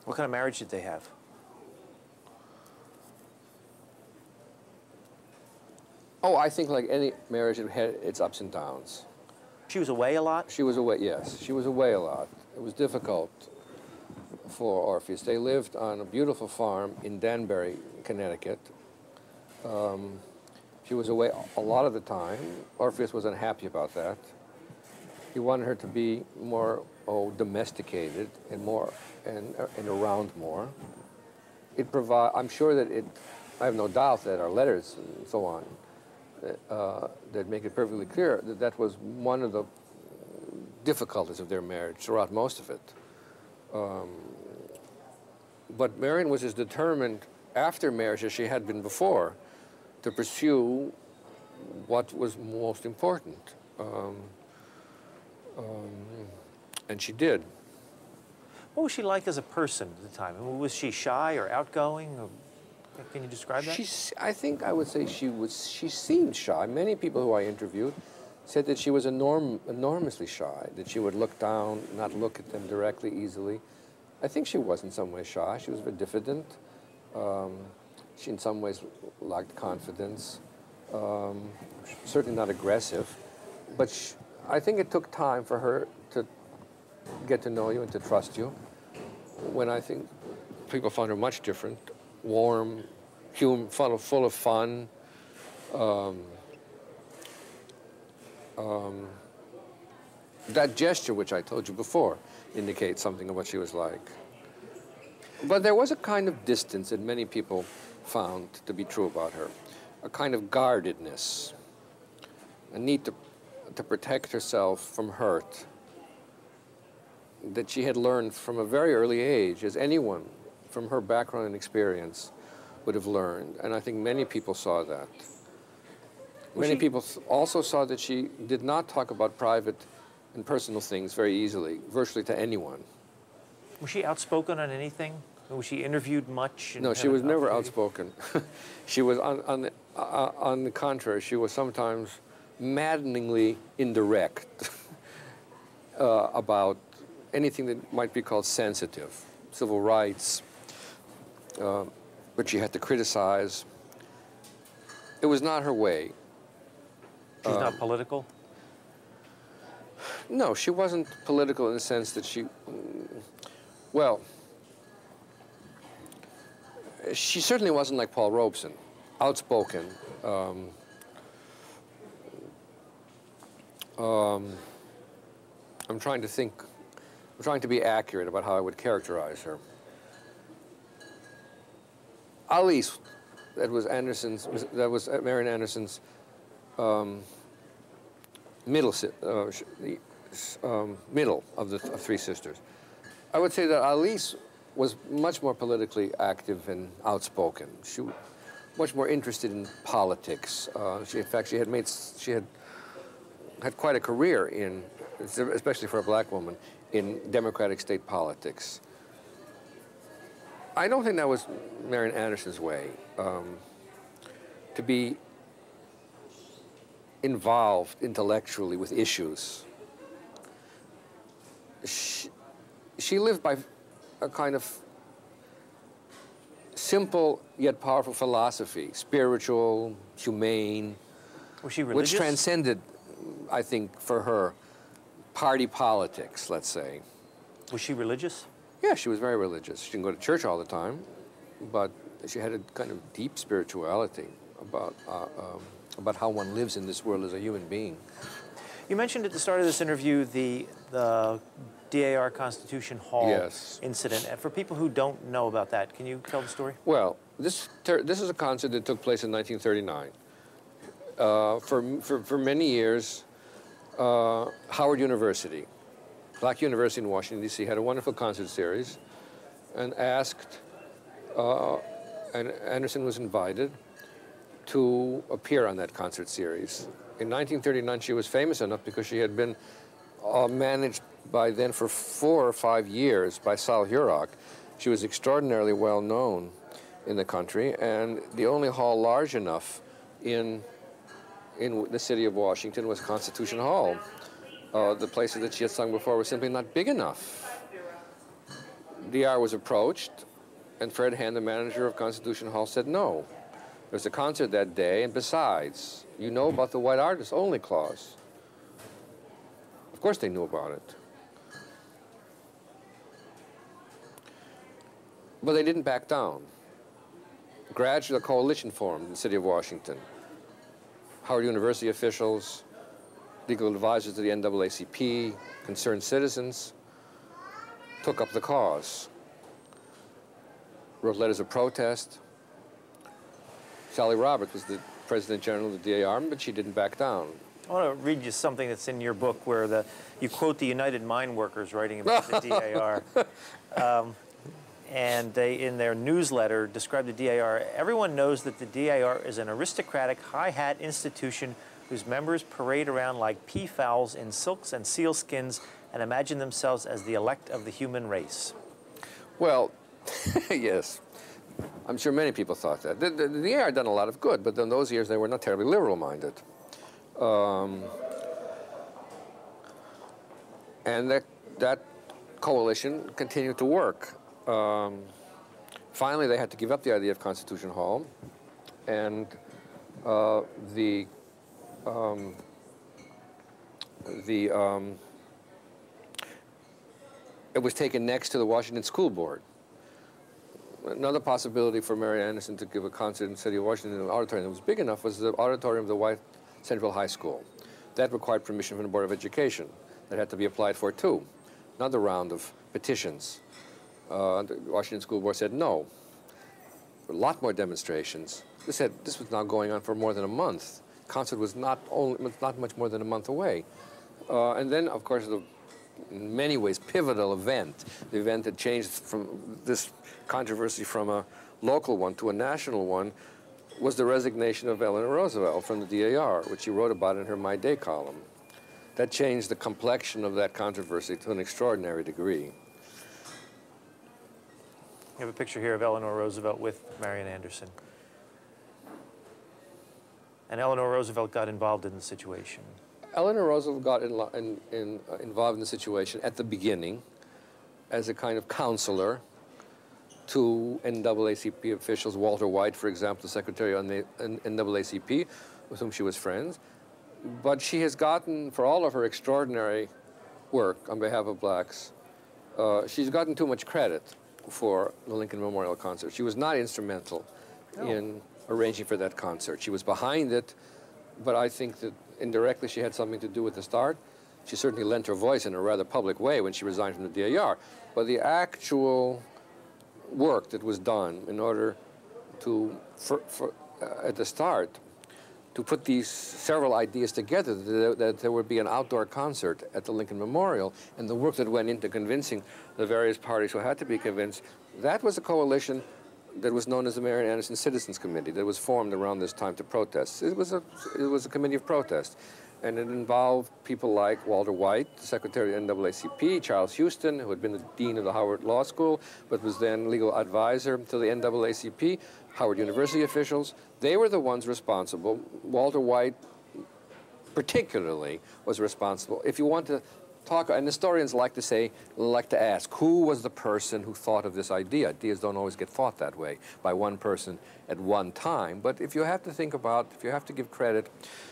What kind of marriage did they have? Oh, I think like any marriage, it had its ups and downs. She was away a lot? She was away, yes. She was away a lot. It was difficult for Orpheus. They lived on a beautiful farm in Danbury, Connecticut. She was away a lot of the time. Orpheus was unhappy about that. He wanted her to be more domesticated and more and around more. I'm sure that I have no doubt that our letters and so on that make it perfectly clear that that was one of the difficulties of their marriage throughout most of it. But Marian was as determined after marriage as she had been before, to pursue what was most important. And she did. What was she like as a person at the time? I mean, was she shy or outgoing? Or, can you describe that? I think I would say she seemed shy. Many people who I interviewed said that she was enormously shy, that she would look down, not look at them directly easily. I think she was in some ways shy. She was very diffident. She in some ways lacked confidence. Certainly not aggressive. But I think it took time for her to get to know you and to trust you, when I think people found her much different, warm, full of fun. That gesture, which I told you before, indicates something of what she was like. But there was a kind of distance that many people found to be true about her, a kind of guardedness, a need to protect herself from hurt, that she had learned from a very early age, as anyone from her background and experience would have learned. And I think many people saw that. Many people also saw that she did not talk about private and personal things very easily, virtually to anyone. Was she outspoken on anything? Was she interviewed much? No, she was never outspoken. She was, on the contrary, she was sometimes maddeningly indirect about anything that might be called sensitive, civil rights, but she had to criticize. It was not her way. She's not political? No, she wasn't political in the sense that well, she certainly wasn't like Paul Robeson, outspoken. I'm trying to think, I'm trying to be accurate about how I would characterize her. Alice, that was Marian Anderson's middle of the three sisters. I would say that Alice was much more politically active and outspoken. She was much more interested in politics. In fact, she had quite a career in, especially for a black woman, in democratic state politics. I don't think that was Marian Anderson's way, to be involved intellectually with issues. She lived by a kind of simple yet powerful philosophy, spiritual, humane. Was she religious? Which transcended, I think, for her, party politics, let's say. Was she religious? Yeah, she was very religious. She didn't go to church all the time, but she had a kind of deep spirituality about how one lives in this world as a human being. You mentioned at the start of this interview the DAR Constitution Hall incident. And for people who don't know about that, can you tell the story? Well, this is a concert that took place in 1939. For many years, Howard University, Black University in Washington, D.C., had a wonderful concert series and asked, and Anderson was invited to appear on that concert series. In 1939, she was famous enough because she had been managed by then for 4 or 5 years by Sol Hurok. She was extraordinarily well known in the country, and the only hall large enough in the city of Washington was Constitution Hall. The places that she had sung before were simply not big enough. DR was approached, and Fred Hand, the manager of Constitution Hall, said no. There's a concert that day, and besides, you know about the white artist only clause. Of course they knew about it. But they didn't back down. Gradually, a coalition formed in the city of Washington. Howard University officials, legal advisors to the NAACP, concerned citizens, took up the cause, wrote letters of protest. Sally Roberts was the President General of the DAR, but she didn't back down. I want to read you something that's in your book where you quote the United Mine Workers writing about the DAR. and they, in their newsletter, described the DAR. Everyone knows that the DAR is an aristocratic, high-hat institution whose members parade around like peafowls in silks and sealskins and imagine themselves as the elect of the human race. Well, yes. I'm sure many people thought that. The DAR had done a lot of good, but in those years they were not terribly liberal-minded. And that coalition continued to work. Finally, they had to give up the idea of Constitution Hall, and it was taken next to the Washington School Board. Another possibility for Marian Anderson to give a concert in the city of Washington in an auditorium that was big enough was the auditorium of the White Central High School. That required permission from the Board of Education. That had to be applied for too. Another round of petitions. The Washington School Board said no. A lot more demonstrations. They said this was now going on for more than a month. Concert was not much more than a month away. And then, of course, the in many ways pivotal event, the event that changed from this controversy from a local one to a national one, was the resignation of Eleanor Roosevelt from the DAR, which she wrote about in her My Day column. That changed the complexion of that controversy to an extraordinary degree. You have a picture here of Eleanor Roosevelt with Marian Anderson. And Eleanor Roosevelt got involved in the situation. Eleanor Roosevelt got involved in the situation at the beginning as a kind of counselor to NAACP officials. Walter White, for example, the secretary on the NAACP, with whom she was friends. But she has gotten, for all of her extraordinary work on behalf of blacks, she's gotten too much credit for the Lincoln Memorial Concert. She was not instrumental in arranging for that concert. She was behind it, but I think that indirectly she had something to do with the start. She certainly lent her voice in a rather public way when she resigned from the DAR. But the actual work that was done in order to, at the start, to put these several ideas together, that there would be an outdoor concert at the Lincoln Memorial, and the work that went into convincing the various parties who had to be convinced, that was a coalition that was known as the Marian Anderson Citizens Committee that was formed around this time to protest. It was a committee of protest, and it involved people like Walter White, the secretary of NAACP, Charles Houston, who had been the dean of the Howard Law School, but was then legal advisor to the NAACP, Howard University officials. They were the ones responsible. Walter White particularly was responsible. If you want to talk, and historians like to ask, who was the person who thought of this idea? Ideas don't always get thought that way by one person at one time. But if you have to think about, if you have to give credit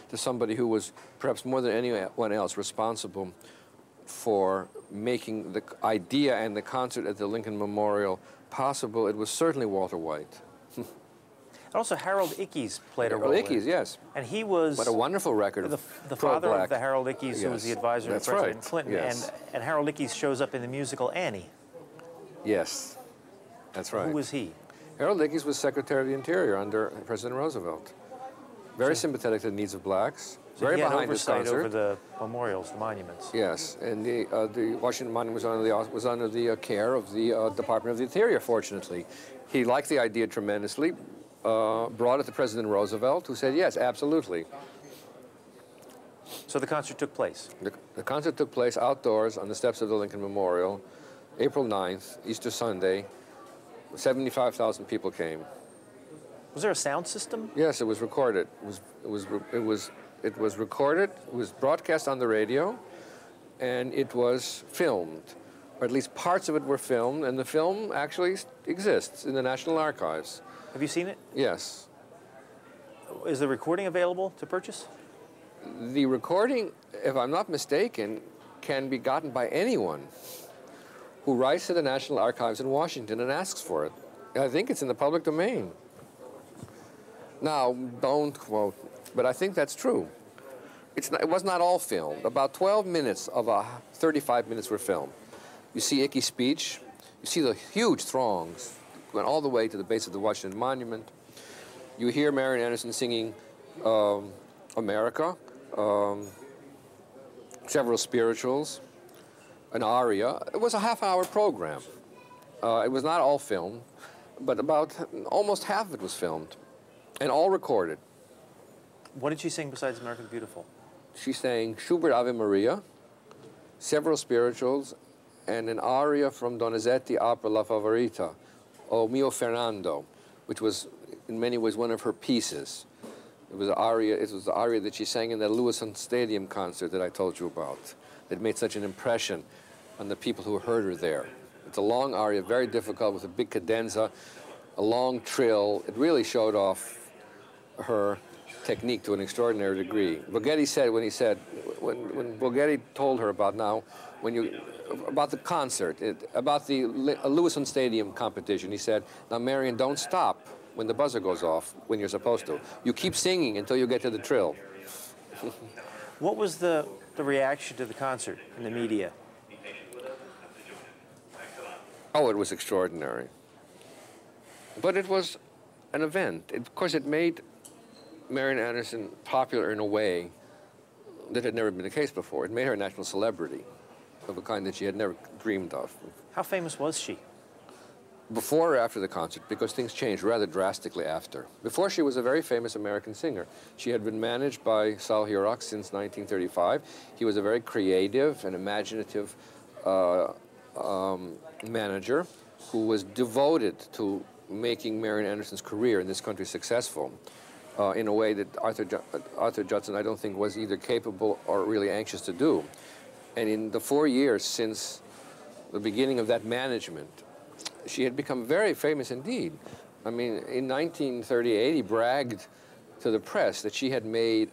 to somebody who was perhaps more than anyone else responsible for making the idea and the concert at the Lincoln Memorial possible, it was certainly Walter White. And also Harold Ickes played a role. Harold Ickes, yes. And he was... What a wonderful record of the father of the Harold Ickes, who was the advisor to President Clinton. Yes. And Harold Ickes shows up in the musical Annie. Yes, that's right. Who was he? Harold Ickes was Secretary of the Interior under President Roosevelt. Very sympathetic to the needs of blacks. So very he had behind this concert. over the memorials, the monuments. Yes, and the Washington Monument was under the care of the Department of the Interior, fortunately. He liked the idea tremendously, brought it to President Roosevelt, who said, yes, absolutely. So the concert took place? The concert took place outdoors on the steps of the Lincoln Memorial, April 9th, Easter Sunday. 75,000 people came. Was there a sound system? Yes, it was recorded. It was recorded, it was broadcast on the radio, and it was filmed. Or at least parts of it were filmed, and the film actually exists in the National Archives. Have you seen it? Yes. Is the recording available to purchase? The recording, if I'm not mistaken, can be gotten by anyone who writes to the National Archives in Washington and asks for it. I think it's in the public domain. Now, don't quote, but I think that's true. It was not all filmed. About 12 minutes of 35 minutes were filmed. You see Ickes' speech. You see the huge throngs went all the way to the base of the Washington Monument. You hear Marian Anderson singing America, several spirituals, an aria. It was a half-hour program. It was not all filmed, but about almost half of it was filmed, and all recorded. What did she sing besides America the Beautiful? She sang Schubert Ave Maria, several spirituals, and an aria from Donizetti opera La Favorita, O Mio Fernando, which was in many ways one of her pieces. It was the aria that she sang in that Lewiston Stadium concert that I told you about. It made such an impression on the people who heard her there. It's a long aria, very difficult, with a big cadenza, a long trill. It really showed off her technique to an extraordinary degree. Boghetti said when Boghetti told her about about the concert, about the Lewiston Stadium competition, he said, "Now, Marian, don't stop when the buzzer goes off, when you're supposed to. You keep singing until you get to the trill." What was the reaction to the concert in the media? Oh, it was extraordinary. But it was an event. Of course, it made Marian Anderson popular in a way that had never been the case before. It made her a national celebrity of a kind that she had never dreamed of. How famous was she? Before or after the concert, because things changed rather drastically after. Before, she was a very famous American singer. She had been managed by Saul Hurok since 1935. He was a very creative and imaginative manager who was devoted to making Marian Anderson's career in this country successful in a way that Arthur Judson, I don't think, was either capable or really anxious to do. And in the 4 years since the beginning of that management, she had become very famous indeed. I mean, in 1938, he bragged to the press that she had made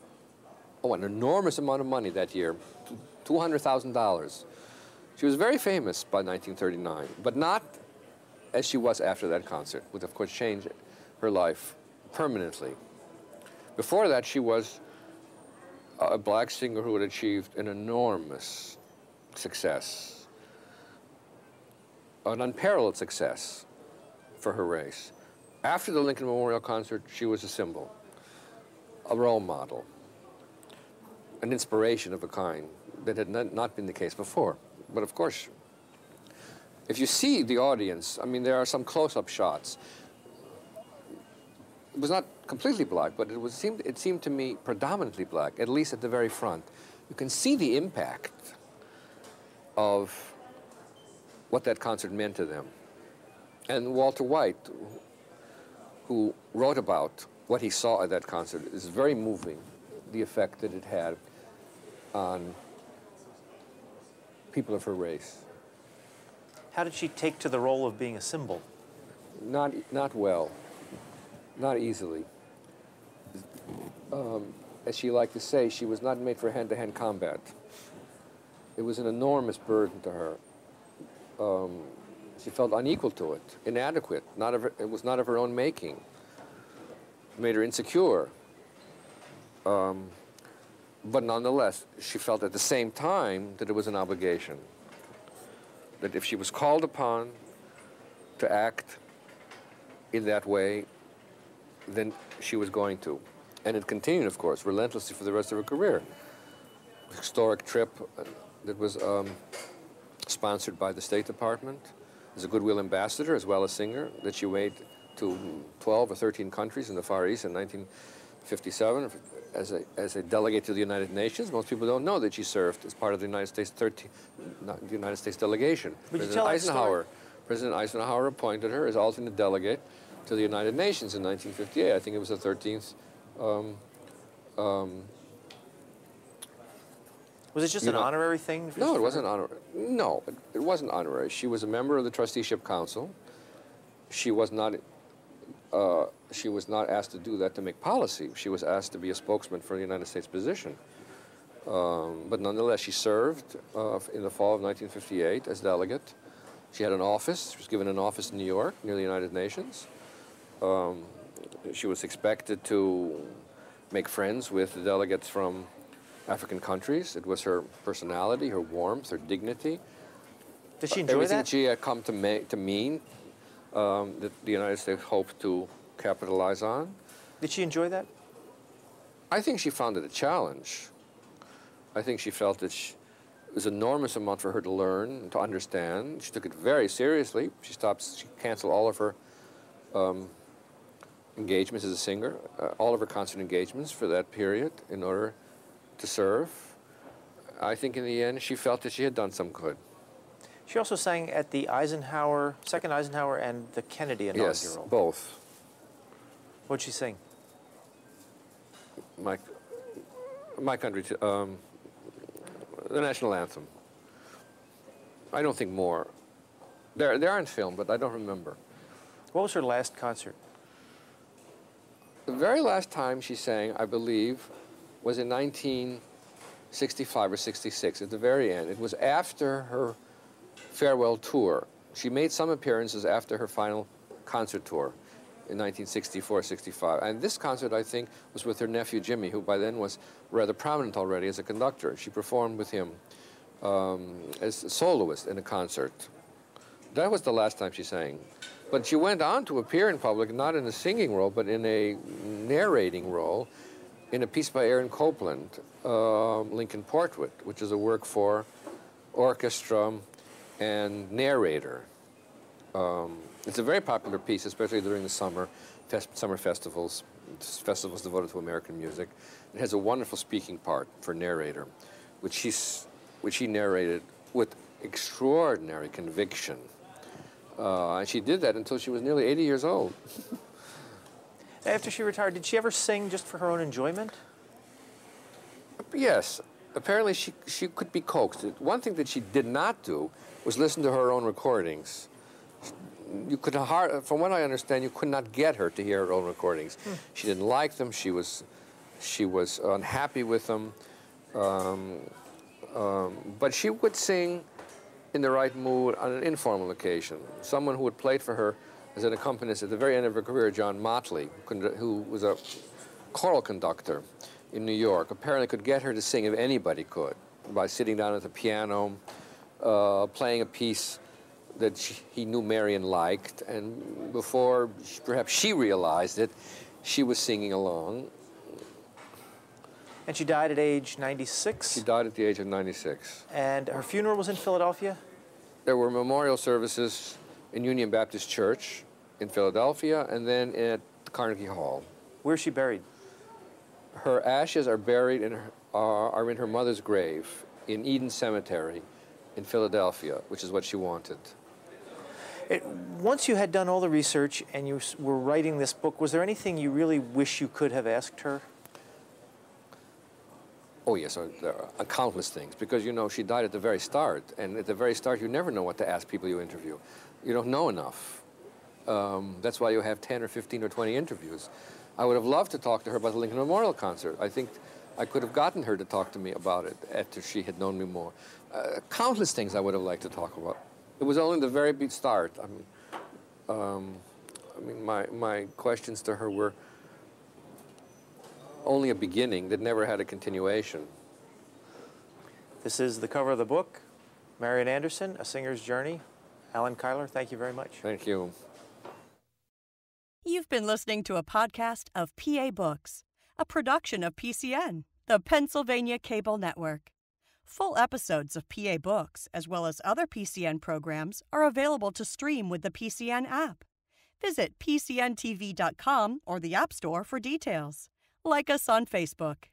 an enormous amount of money that year, $200,000. She was very famous by 1939, but not as she was after that concert, which of course changed her life permanently. Before that, she was a black singer who had achieved an enormous success, an unparalleled success for her race. After the Lincoln Memorial concert, she was a symbol, a role model, an inspiration of a kind that had not been the case before. But of course, if you see the audience, I mean, there are some close-up shots. It was not completely black, but it seemed to me predominantly black, at least at the very front. You can see the impact of what that concert meant to them. And Walter White, who wrote about what he saw at that concert, is very moving, the effect that it had on people of her race. How did she take to the role of being a symbol? Not well, not easily. As she liked to say, she was not made for hand-to-hand combat. It was an enormous burden to her. She felt unequal to it, inadequate. It was not of her own making. It made her insecure. But nonetheless, she felt at the same time that it was an obligation. That if she was called upon to act in that way, then she was going to. And it continued, of course, relentlessly for the rest of her career. A historic trip that was sponsored by the State Department as a goodwill ambassador as well as singer that she made to 12 or 13 countries in the Far East in 1957 as a delegate to the United Nations. Most people don't know that she served as part of the United States delegation. President Eisenhower appointed her as alternate delegate to the United Nations in 1958. I think it was the 13th. Was it just an honorary thing? No, it wasn't honorary. No, it wasn't honorary. She was a member of the Trusteeship Council. She was not asked to do that to make policy. She was asked to be a spokesman for the United States position. But nonetheless, she served in the fall of 1958 as delegate. She had an office. She was given an office in New York near the United Nations. She was expected to make friends with the delegates from African countries. It was her personality, her warmth, her dignity. Did she enjoy everything that? she had come to mean that the United States hoped to capitalize on. Did she enjoy that? I think she found it a challenge. I think she felt that was an enormous amount for her to learn and to understand. She took it very seriously. She canceled all of her engagements as a singer, all of her concert engagements for that period in order to serve. I think in the end she felt that she had done some good. She also sang at the second Eisenhower and the Kennedy inaugural. Yes, both. What'd she sing? My country, the national anthem. I don't think more. They aren't filmed, but I don't remember. What was her last concert? The very last time she sang, I believe, was in 1965 or 66, at the very end. It was after her farewell tour. She made some appearances after her final concert tour in 1964-65. And this concert, I think, was with her nephew Jimmy, who by then was rather prominent already as a conductor. She performed with him as a soloist in a concert. That was the last time she sang. But she went on to appear in public, not in a singing role, but in a narrating role, in a piece by Aaron Copland, Lincoln Portrait, which is a work for orchestra and narrator. It's a very popular piece, especially during the summer festivals devoted to American music. It has a wonderful speaking part for narrator, which she narrated with extraordinary conviction. And she did that until she was nearly 80 years old. After she retired, did she ever sing just for her own enjoyment? Yes. Apparently she could be coaxed. One thing that she did not do was listen to her own recordings. You could, from what I understand, you could not get her to hear her own recordings. She didn't like them. She was unhappy with them. But she would sing in the right mood on an informal occasion. Someone who had played for her as an accompanist at the very end of her career, John Motley, who was a choral conductor in New York, apparently could get her to sing if anybody could, by sitting down at the piano, playing a piece that he knew Marian liked, and before perhaps she realized it, she was singing along. And she died at age 96? She died at the age of 96. And her funeral was in Philadelphia? There were memorial services in Union Baptist Church in Philadelphia, and then at Carnegie Hall. Where's she buried? Her ashes are buried in her mother's grave in Eden Cemetery in Philadelphia, which is what she wanted. Once you had done all the research and you were writing this book, was there anything you really wish you could have asked her? Oh, yes, there are countless things, because, you know, she died at the very start, and at the very start, you never know what to ask people you interview. You don't know enough. That's why you have 10 or 15 or 20 interviews. I would have loved to talk to her about the Lincoln Memorial concert. I think I could have gotten her to talk to me about it after she had known me more. Countless things I would have liked to talk about. It was only the very big start. I mean, my questions to her were only a beginning that never had a continuation. This is the cover of the book, Marian Anderson, A Singer's Journey. Allan Keiler, thank you very much. Thank you. You've been listening to a podcast of PA Books, a production of PCN, the Pennsylvania Cable Network. Full episodes of PA Books, as well as other PCN programs, are available to stream with the PCN app. Visit PCNTV.com or the App Store for details. Like us on Facebook.